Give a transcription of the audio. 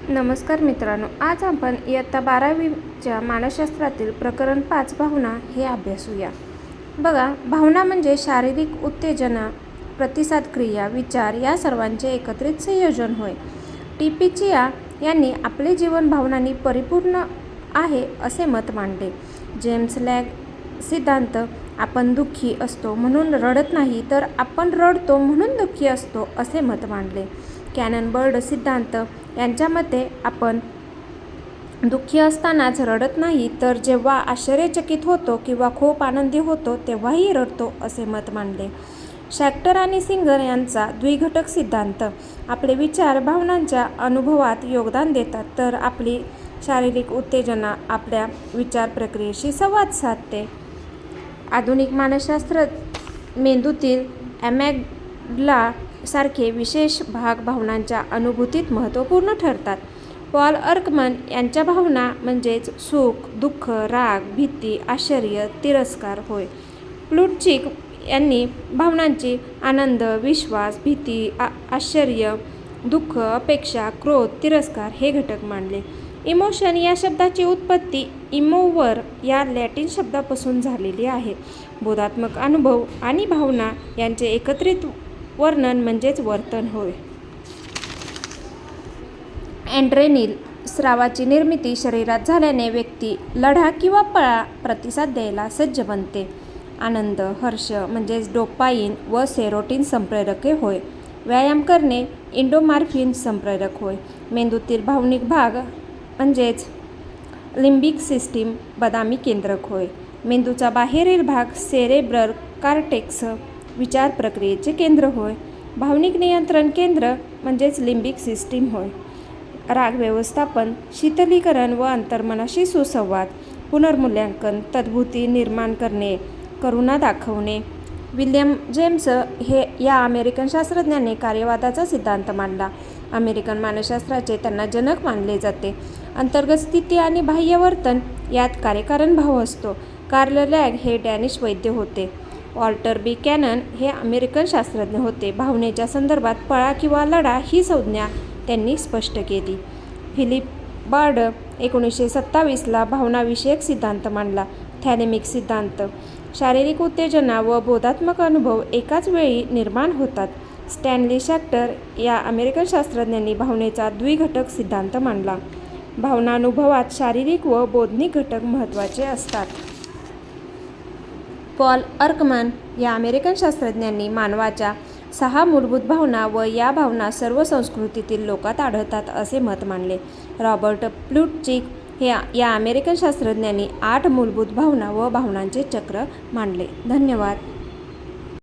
नमस्कार मित्रांनो, आज आपण इयत्ता 12वीच्या मानसशास्त्रातील प्रकरण 5 भावना हे अभ्यासूया. बघा, भावना म्हणजे शारीरिक उत्तेजना, प्रतिसाद क्रिया, विचार या सर्वांचे एकत्रित संयोजन होय. टी.पी.चिया यांनी आपले जीवन भावनांनी परिपूर्ण आहे असे मत मांडले. जेम्स लॅंग सिद्धांत, आपण दुःखी असतो म्हणून रडत नाही, तर आपण रडतो म्हणून दुःखी असतो असे मत मांडले. कॅनन बर्ड सिद्धांत यांच्या मते आपण दुःखी असतानाच रडत नाही, तर जेव्हा आश्चर्यचकित होतो किंवा खूप आनंदी होतो तेव्हाही रडतो असे मत मांडले. शॅक्टर आणि सिंगर यांचा द्विघटक सिद्धांत, आपले विचार भावनांच्या अनुभवात योगदान देतात, तर आपली शारीरिक उत्तेजना आपल्या विचार प्रक्रियेशी संवाद साधते. आधुनिक मानसशास्त्र मेंदूतील ॲमेग्डला सारखे विशेष भाग भावनांच्या अनुभूतीत महत्त्वपूर्ण ठरतात. पॉल एकमन यांच्या भावना म्हणजेच सुख, दुःख, राग, भीती, आश्चर्य, तिरस्कार होय. प्लुटचिक यांनी भावनांची आनंद, विश्वास, भीती, आश्चर्य, दुःख, अपेक्षा, क्रोध, तिरस्कार हे घटक मांडले. इमोशन या शब्दाची उत्पत्ती इमोवर या लॅटिन शब्दापासून झालेली आहे. बोधात्मक अनुभव आणि भावना यांचे एकत्रित वर्णन म्हणजेच वर्तन होय. ॲड्रेनलिन स्रावाची निर्मिती शरीरात झाल्याने व्यक्ती लढा किंवा पळा प्रतिसाद द्यायला सज्ज बनते. आनंद, हर्ष म्हणजेच डोपामाइन व सेरोटिन संप्रेरके होय. व्यायाम करणे एंडोर्फिन संप्रेरक होय. मेंदूतील भावनिक भाग म्हणजेच लिंबिक सिस्टीम बदामी केंद्रक होय. मेंदूचा बाहेरील भाग सेरेब्रल कॉर्टेक्स विचार प्रक्रियेचे केंद्र होय. भावनिक नियंत्रण केंद्र म्हणजेच लिंबिक सिस्टीम होय. राग व्यवस्थापन, शीतलीकरण व अंतर्मनाशी सुसंवाद, पुनर्मूल्यांकन, तद्भुती निर्माण करणे, करुणा दाखवणे. विल्यम जेम्स या अमेरिकन शास्त्रज्ञांनी कार्यवादाचा सिद्धांत मांडला. अमेरिकन मानसशास्त्राचे त्यांना जनक मानले जाते. अंतर्गत स्थिती आणि बाह्य वर्तन यात कार्यकारण भाव असतो. कार्ल लँग हे डॅनिश वैद्य होते. वॉल्टर बी कॅनन हे अमेरिकन शास्त्रज्ञ होते. भावनेच्या संदर्भात पळा किंवा लढा ही संज्ञा त्यांनी स्पष्ट केली. फिलिप बार्ड 1927ला भावनाविषयक सिद्धांत मांडला. थॅलेमिक सिद्धांत, शारीरिक उत्तेजना व बोधात्मक अनुभव एकाच वेळी निर्माण होतात. स्टॅनली शॅक्टर या अमेरिकन शास्त्रज्ञांनी भावनेचा द्विघटक सिद्धांत मांडला. भावनानुभवात शारीरिक व बोधनिक घटक महत्त्वाचे असतात. पॉल एकमन या अमेरिकन शास्त्रज्ञांनी मानवाच्या 6 मूलभूत भावना व या भावना सर्व संस्कृतीतील लोकात आढळतात असे मत मांडले. रॉबर्ट प्लुटचिक या अमेरिकन शास्त्रज्ञांनी 8 मूलभूत भावना व भावनांचे चक्र मांडले. धन्यवाद.